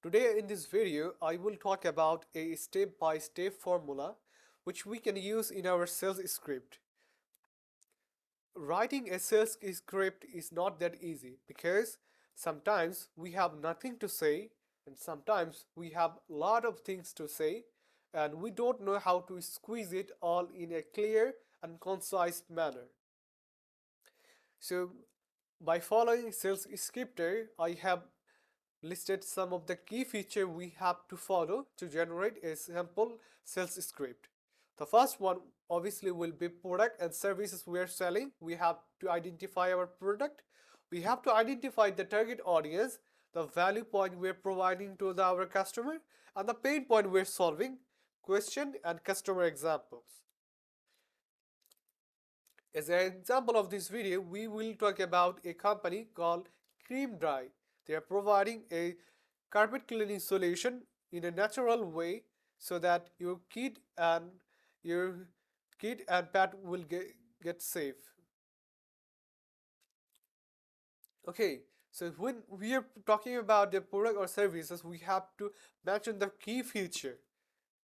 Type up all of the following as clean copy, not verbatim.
Today in this video, I will talk about a step-by-step formula which we can use in our sales script. Writing a sales script is not that easy because sometimes we have nothing to say and sometimes we have a lot of things to say and we don't know how to squeeze it all in a clear and concise manner. So by following sales scripter, I have listed some of the key features we have to follow to generate a simple sales script. The first one obviously will be product and services we are selling. We have to identify our product. We have to identify the target audience, the value point we're providing to our customer, and the pain point we're solving, question and customer examples. As an example of this video, we will talk about a company called Cream Dry. They are providing a carpet cleaning solution in a natural way so that your kid and pet will get safe. Okay, so when we are talking about the product or services, we have to mention the key feature.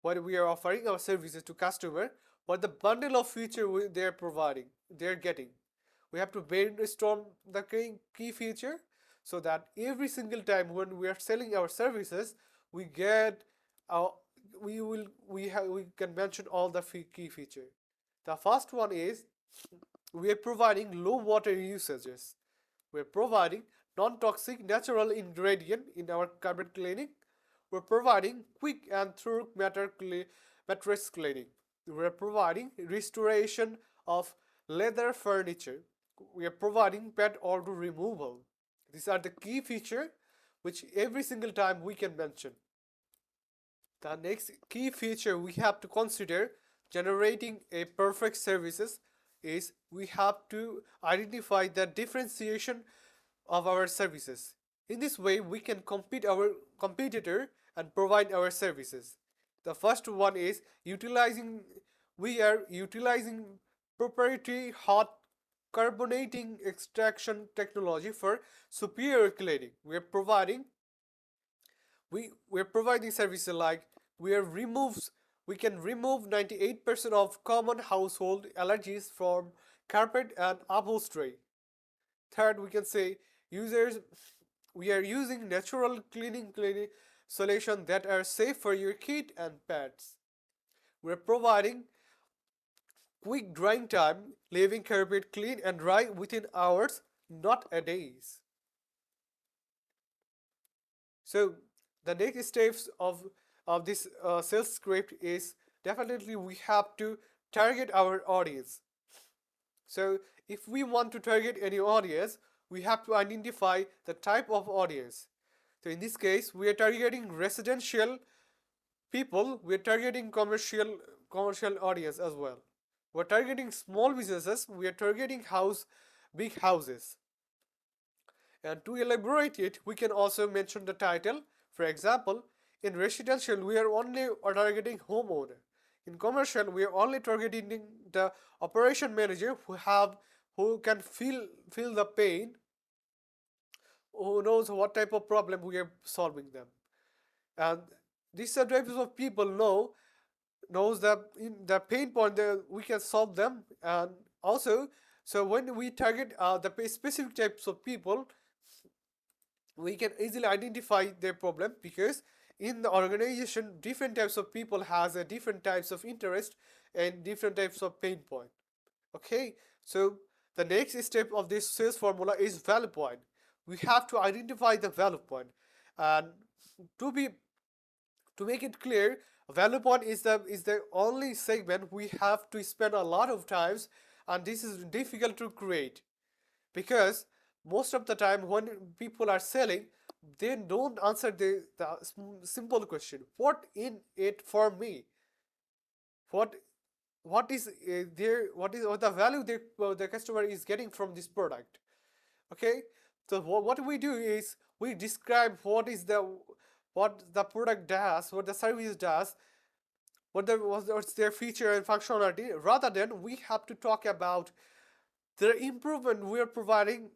What we are offering our services to customer, what the bundle of feature they're providing, they're getting. We have to brainstorm the key feature so that every single time when we are selling our services, we get our we can mention all the key feature. The first one is we are providing low water usages. We are providing non-toxic natural ingredient in our carpet cleaning. We're providing quick and thorough mattress cleaning. We're providing restoration of leather furniture. We are providing pet odor removal. These are the key features which every single time we can mention. The next key feature we have to consider generating a perfect services is we have to identify the differentiation of our services. In this way, we can compete our competitor and provide our services. The first one is we are utilizing proprietary hot carbonating extraction technology for superior cleaning. We're providing services like we can remove 98% of common household allergies from carpet and upholstery. Third, we can say users we are using natural cleaning solutions that are safe for your kid and pets. We're providing quick drying time, leaving carpet clean and dry within hours, not a days. So the next steps of this sales script is definitely we have to target our audience. So if we want to target any audience, we have to identify the type of audience. So in this case, we are targeting residential people, we are targeting commercial audience as well. We're targeting small businesses, we are targeting big houses. And to elaborate it, we can also mention the title. For example, in residential, we are only targeting homeowner. In commercial, we are only targeting the operation manager who can feel the pain, who knows what type of problem we are solving them. And these types of people knows that in the pain point that we can solve them. And also, so when we target the specific types of people, we can easily identify their problem because in the organization different types of people has a different types of interest and different types of pain point. Okay, so the next step of this sales formula is value point. We have to identify the value point, and to make it clear, value point is the only segment we have to spend a lot of times, and this is difficult to create because most of the time when people are selling, they don't answer the simple question, what in it for me, what what is what the value the customer is getting from this product. Okay, so what we do is we describe what the product does, what the service does, what's their feature and functionality, rather than we have to talk about the improvement we are providing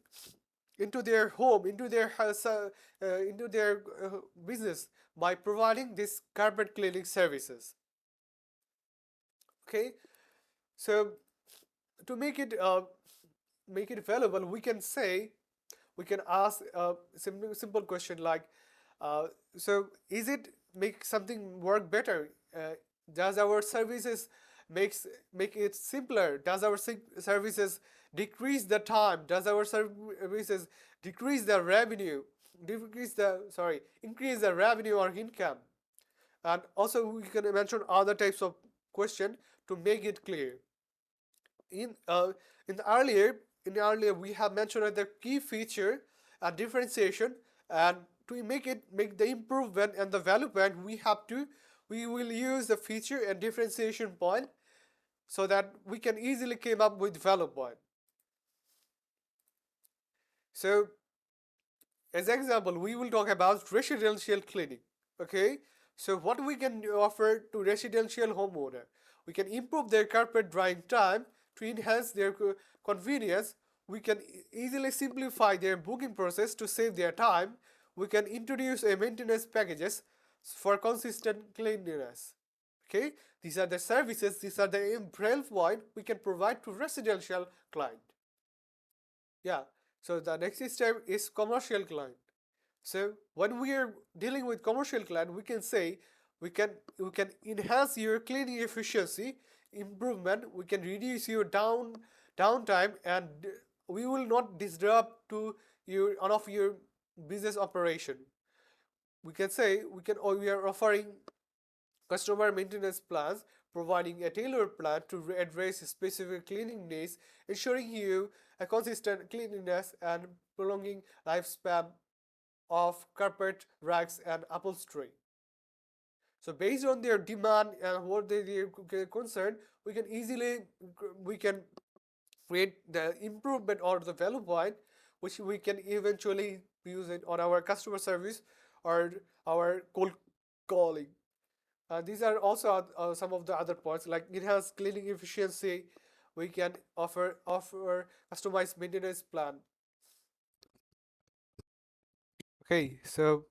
into their home, into their business by providing this carpet cleaning services. Okay, so to make it valuable, we can say, we can ask a simple question like, so is it make something work better? Does our services make it simpler? Does our services decrease the time? Does our services decrease the revenue? Decrease the sorry, increase the revenue or income? And also we can mention other types of question to make it clear. In uh, in the earlier we have mentioned the key feature and differentiation, and to make the improvement and the value point, we will use the feature and differentiation point so that we can easily come up with value point. So as example, we will talk about residential cleaning. Okay, so what we can offer to residential homeowner, we can improve their carpet drying time to enhance their convenience. We can easily simplify their booking process to save their time. We can introduce a maintenance packages for consistent cleanliness. Okay, these are the services, these are the umbrella point we can provide to residential client. Yeah, so the next step is commercial client. So when we are dealing with commercial client, we can say we can enhance your cleaning efficiency improvement. We can reduce your downtime, and we will not disrupt to your one of your business operation. We can say we are offering customer maintenance plans, providing a tailored plan to address specific cleaning needs, ensuring you a consistent cleanliness and prolonging lifespan of carpet, rugs, and upholstery. So based on their demand and what they are concerned, we can easily we can create the improvement or the value point, which we can eventually use it on our customer service or our cold calling. These are also some of the other points, like enhanced cleaning efficiency. We can offer customized maintenance plan. Okay, so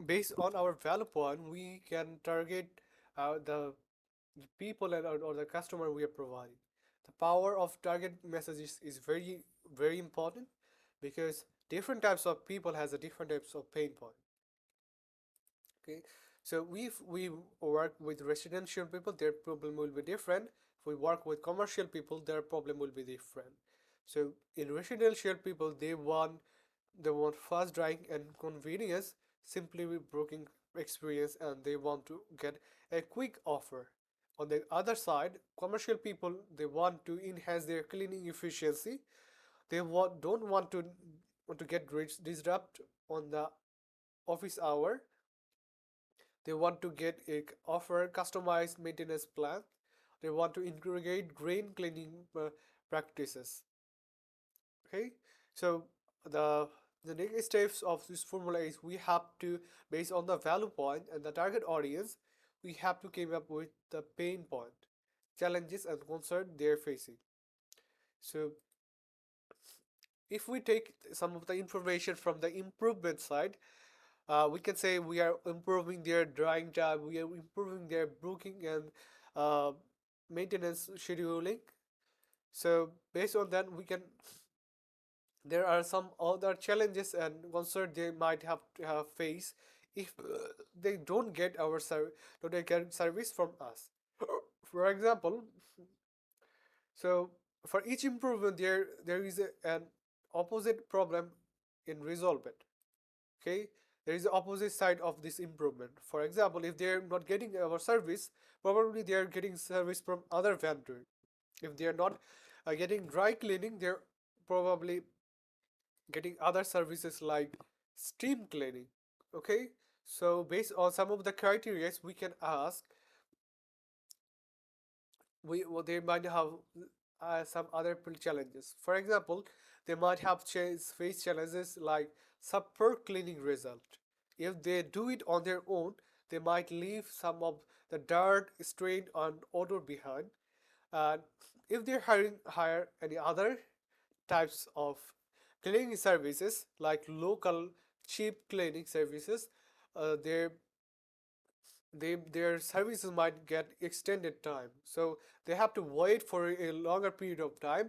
based on our value point, we can target the people or the customer we are providing. The power of target messages is very important because different types of people has a different types of pain point. Okay, so we work with residential people, their problem will be different. If we work with commercial people, their problem will be different. So in residential people, they want fast drying and convenience, simply with broken experience, and they want to get a quick offer. On the other side, commercial people, they want to enhance their cleaning efficiency. They don't want to get disrupt on the office hour. They want to get a offer customized maintenance plan. They want to integrate green cleaning practices. Okay, so the the next steps of this formula is we have to, based on the value point and the target audience, we have to come up with the pain point, challenges and concern they're facing. So if we take some of the information from the improvement side, we can say we are improving their drying time, we are improving their booking and uh, maintenance scheduling. So based on that, we can there are some other challenges and concerns they might have to have face if they don't get service from us. For example, so for each improvement there is an opposite problem in resolve it. Okay, there is the opposite side of this improvement. For example, if they're not getting our service, probably they are getting service from other vendor. If they are not getting dry cleaning, they're probably getting other services like steam cleaning. Okay, so based on some of the criteria, we can ask, they might have some other challenges. For example, they might have face challenges like subpar cleaning result. If they do it on their own, they might leave some of the dirt, stain, and odor behind. And if they hire any other types of cleaning services like local cheap cleaning services, uh, their their services might get extended time, so they have to wait for a longer period of time.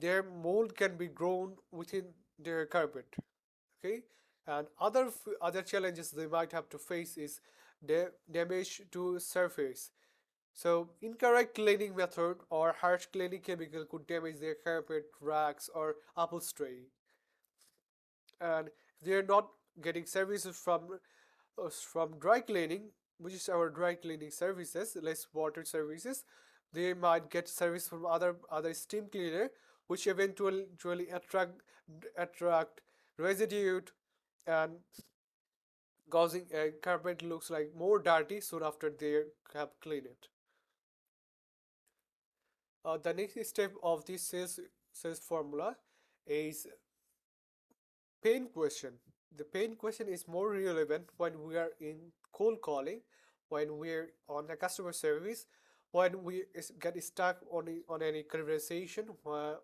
Their mold can be grown within their carpet. Okay, and other challenges they might have to face is damage to surface. So incorrect cleaning method or harsh cleaning chemical could damage their carpet, racks, or upholstery. And they're not getting services from dry cleaning, which is our dry cleaning services, less water services. They might get service from other steam cleaner, which eventually attract residue and causing a carpet looks like more dirty soon after they have cleaned it. The next step of this sales formula is pain question. The pain question is more relevant when we are in cold calling, when we're on the customer service, when we get stuck on any conversation,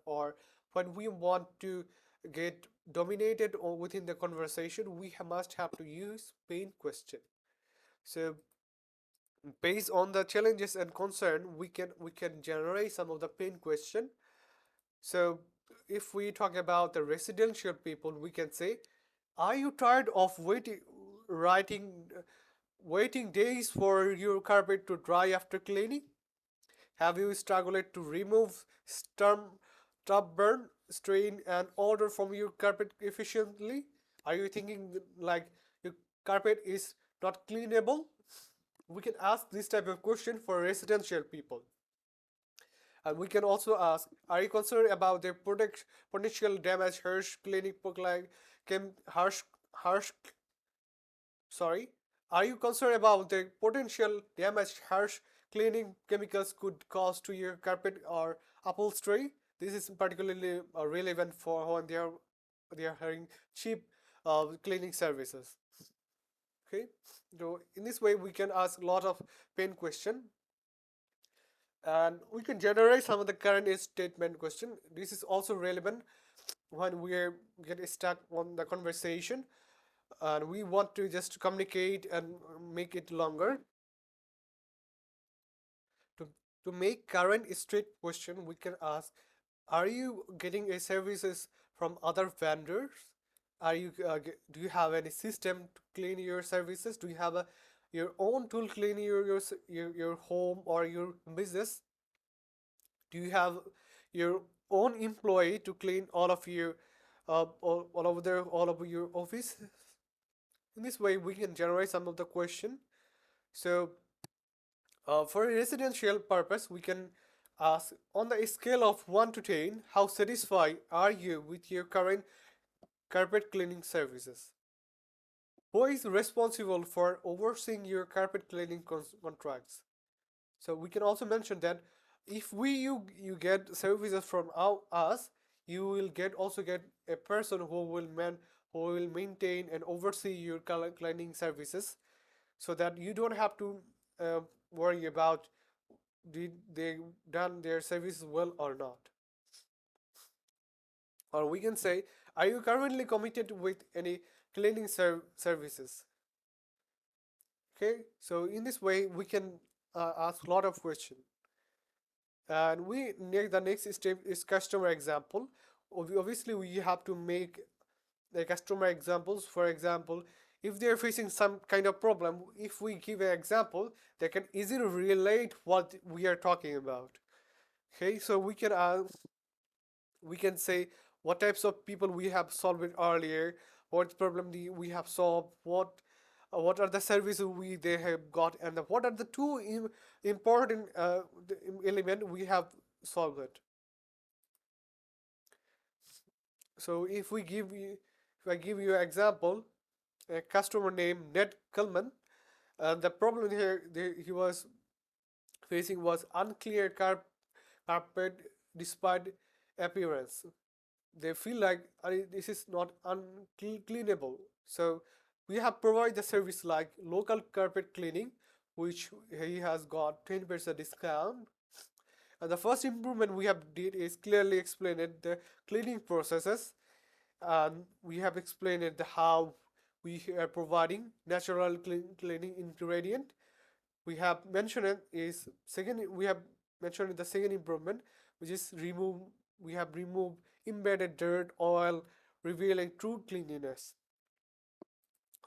or when we want to get dominated or within the conversation, we must have to use pain question. So based on the challenges and concern, we can generate some of the pain question. So if we talk about the residential people, we can say, are you tired of writing, waiting days for your carpet to dry after cleaning? Have you struggled to remove stubborn stain and odor from your carpet efficiently? Are you thinking like your carpet is not cleanable? We can ask this type of question for residential people. And we can also ask, are you concerned about the potential damage harsh cleaning like harsh harsh sorry? Are you concerned about the potential damage harsh cleaning chemicals could cause to your carpet or upholstery? This is particularly relevant for when they are having cheap cleaning services. Okay, so in this way we can ask a lot of pain question, and we can generate some of the current statement question. This is also relevant when we get stuck on the conversation and we want to just communicate and make it longer. To, to make current straight question, we can ask, are you getting a services from other vendors? Are you do you have any system to clean your services? Do you have your own tool clean your home or your business? Do you have your own employee to clean all of your all of your office? In this way we can generate some of the question. So for a residential purpose, we can ask, on the scale of 1 to 10, how satisfied are you with your current carpet cleaning services? Who is responsible for overseeing your carpet cleaning contracts? So we can also mention that if you get services from us, you will get a person who will maintain and oversee your cleaning services, so that you don't have to uh, worry about did they done their services well or not. Or we can say, are you currently committed with any cleaning services? Okay, so in this way we can ask a lot of questions. And the next step is customer example. Obviously we have to make the customer examples. For example, if they're facing some kind of problem, if we give an example, they can easily relate what we are talking about. Okay, so we can say what types of people we have solved it earlier, what problem we have solved, what are the services they have got, and what are the two important element we have solved it. So if I give you an example, a customer named Ned Kullman, the problem here he was facing was unclear carpet despite appearance. They feel like this is not uncleanable. So we have provided the service like local carpet cleaning, which he has got 10% discount. And the first improvement we have did is clearly explain it the cleaning processes, and we have explained it the how we are providing natural cleaning ingredient. We have mentioned it is second, we have mentioned the second improvement, which is remove, we have removed embedded dirt, oil, revealing true cleanliness.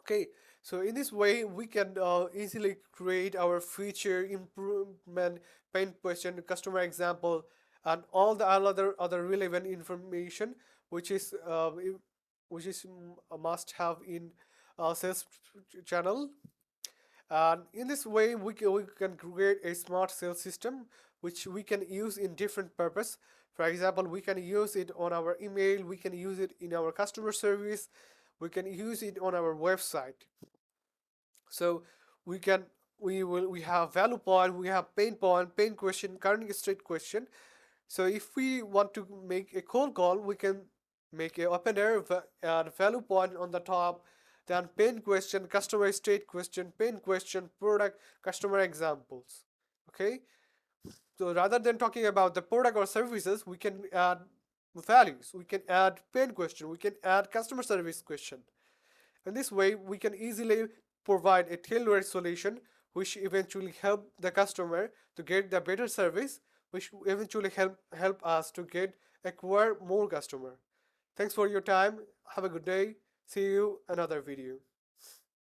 Okay, so in this way we can easily create our feature improvement, pain question, customer example, and all the other relevant information which is a must have in sales channel. And in this way we can create a smart sales system which we can use in different purpose. For example, we can use it on our email, we can use it in our customer service, we can use it on our website. So we can we have value point, we have pain point, pain question, current state question. So if we want to make a cold call, we can make a open air and value point on the top, then pain question, customer state question, pain question, product, customer examples. Okay, so rather than talking about the product or services, we can add values, we can add pain question, we can add customer service question. In this way we can easily provide a tailored solution which eventually help the customer to get the better service, which eventually help us to get acquire more customer. Thanks for your time. Have a good day. See you another video.